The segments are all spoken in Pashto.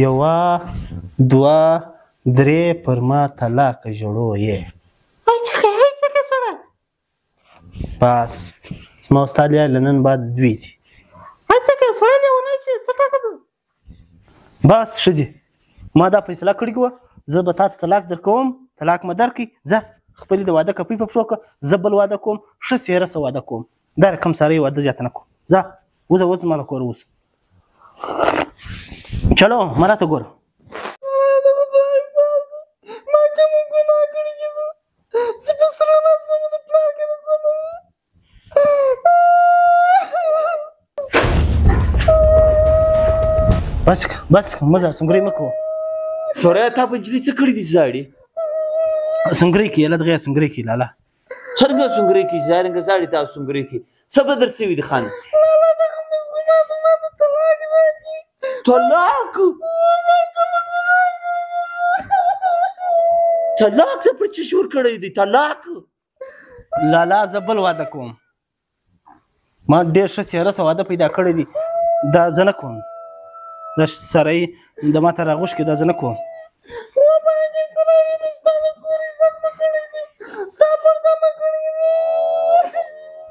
یوه دوه درې پر ما طلاقه ژړو یې بس زما استاد یا له نن بعد دوی دي بس ښه دي ما دا فیصله کړې وه زه به تا ته طلاق درکوم طلاق مې درکړي ځه خپلې د واده کپۍ په پښو کړه زه بل واده کوم ښه څېره سه واده کوم دا رقم سره یې واده زیاته نه کوم ځه وځه اوس زما له کوره اوسه چلو ما راته ګوره بس بس مه ځه سنګرۍ مه کوه چوره تا په نجلۍ څه کړي دي زاړي سنګرۍ کې یاله دغه سنګرۍ کې لاله څرنګه سنګرۍ کې زارنګه زاړي تا سنګرۍ کې څه بدل شوي دي خانه طلاق طلاق ته پر څه شور کړی دی طلاق لالا زه بل واده کوم ما ډېر ښه څېره څه واده پیدا کړی دی دا زه نه کوم دا سره یې د ما ته راغوښ کې دا زه نه کوم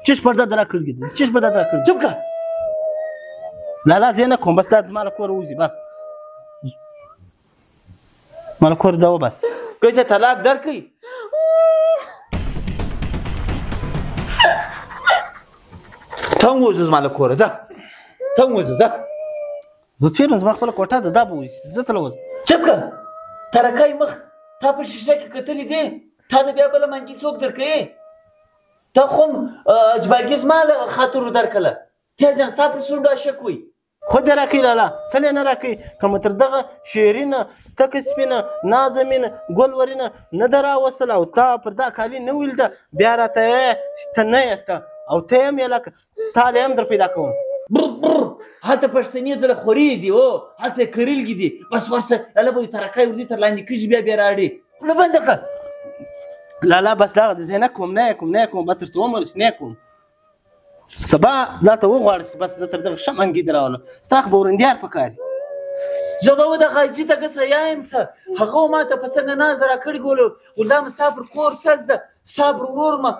چش پرده در راکړي دي چش پرده در راکړي چوپ که لالا زه یې نه کوم بس دا زما له کوره وځي بس ما له کوره دا وبس که څه طلاق درکوي ته هم وځه زما له کوره ځه ته هم وځه ځه زه چیرې زما خپله کوټه ده دا به وځي زه تله وځم چپ که ترکای مخ تا په شیشه کې کتلي دی تا د بیا بله منګي څوک درکوي تا خو هم اجبارګي زما له خاطرو درکړله تیزیان ستا پر سونډو اشک وي خود دې راکوي لالا څه نه راکوي که مې تر دغه شیرینه تکه سپینه نازمینه ګلورینه نه ده راوستله او تا پر دا کالي نه ویل ده بیا راته ته نه یې ته او ته یې هم یې لکه تاله هم در پیدا کوم هلته پښتنې زله خورې دي او هلته یې کریلګي دي بس ورسه اله به ترکای ورځي تر لاندې کېږي بیا راړي خوله بنده کړه لالا بس دغه د زه نه کوم نه یې کوم نه یې کوم بس درته ومرس نه یې کوم سبا دا ته وغواړې بس زه تر دغه ښه منګي در راولم ستا خو به ورندیار پکار زه به ودغه حاجي ته ګسه یایم څه هغه ما ته په څنګه ناز راکړي ګولو ول دا مې ستا پر کور سز ده ستا پر ورور مه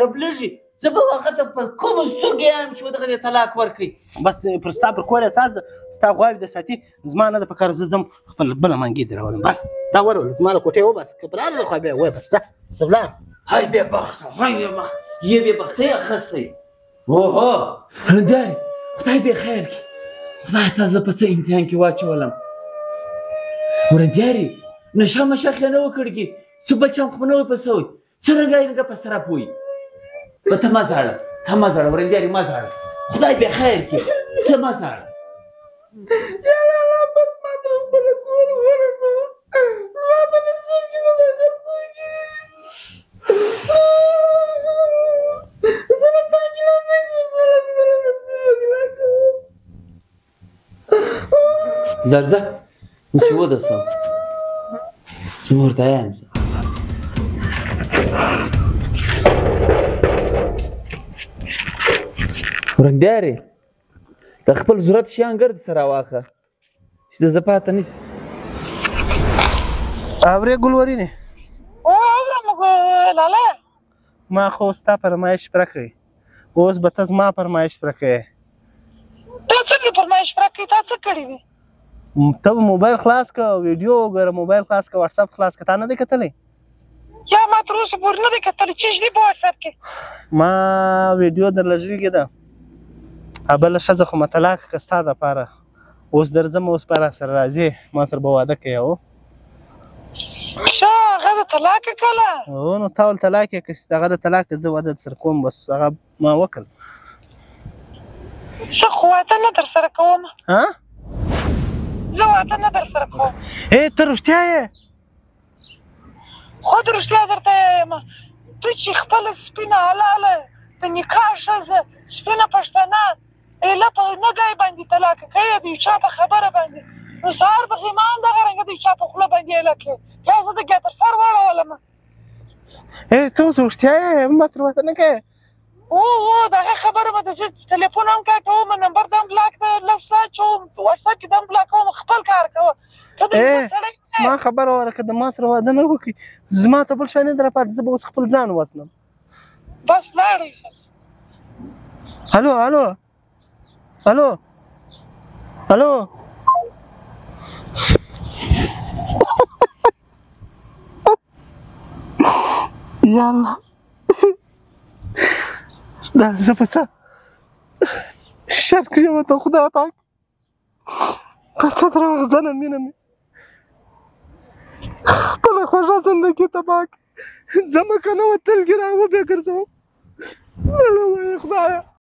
ربلږي زه به هغه ته په کومو سترګې یم چې ودغه دې طلاق ورکړي بس پر ستا پر کور اساس ده ستا غواوې د ساتي زما نه ده پکار زه ځم خپل بله منګي در راولم بس دا ورول زما له کوټې وبس که پر هر خوا بیا وایه بس ځه زه ولاړم های بېبخته های بېبخته یې بېبختۍ اخیستی اوهو رندیارې خدای بې خیر کړي خدای تا زه په څه امتحان کې واچولم رندیارې نشه مشه خو یې نه وکړي څه بچیان خو به نه وی په څه وي څرنګه یې په سره پوي په ته مه زاړه ته مه زاړه ورندیارې مه زاړه خدای بې خیر کړي ته مه زاړه یا لالا بس ما تر خپله کور ورسوه زما په نصیب کې به درته څوکي زه له تا ګیله نه کوم زه له خپله نصیبه ګیله کوم درځه چې ودرسم زه ورته یم زه ورندیارې د خپل ضرورت شیان ګرد سره واخه چې د زه پاته نیسي اورې ګلورینې اورم لالا ما خو ستا فرمایش پوره کوي اوس به ته زما فرمایش پوره کوې تا څنګه فرمایش پوره کوي تا څه کړي دي ته به موبایل خلاص که ویډیو وګوره موبایل خلاص که واتساپ خلاص که تا نه دی کتلی یا ما تر اوسه پورې نه دی کتلی چې دي په واتساپ کې ما ویډیو درله ژېږې ده بله ښځه خو مه طلاق که ستا دپاره اوس درځم اوس به راسره راځې ما سره به واده کوې هو ښه هغه د طلاق کله هو نو تا ول طلاق یې که هغه د طلاق زه واده درسره کوم بس هغه ما وکړ زه خو واده نه در سره کوم ها زه واده نه در سره کوم ته رښتیا یې خود رښتیا درته وایم ته چې خپله سپینه حلاله د نکاح ښځه سپینه پښتنه ایله په نګی باندې طلاق کوي د یو چا په خبره باندې نو سهار به ایمان دغه رنګه د یو چا په خوله باندې ایله کوي بیا زه د ګیا تر سر واړولم ته اوس رښتیا یې ما سره واده نه کوې او د هغې خبره به د زه تلیفون هم کاټوم نمبر د هم بلاک ده لس اچوم په واټساپ کې د هم بلاکوم خپل کار کوه ما خبره وره که د ما سره واده نه وکړي زما ته بل شی نه در پاتې زه به اوس خپل ځان وسنم بس لاړې شه الو الو الو الو یا الله دا زه په څه شر کې یم ته خدای پاک په څه درواغجنه مینه مې خپله خوږه زندګي تباه کړې ځمه که نه وتلګي را وبې ګرځوم الله وایه خدایه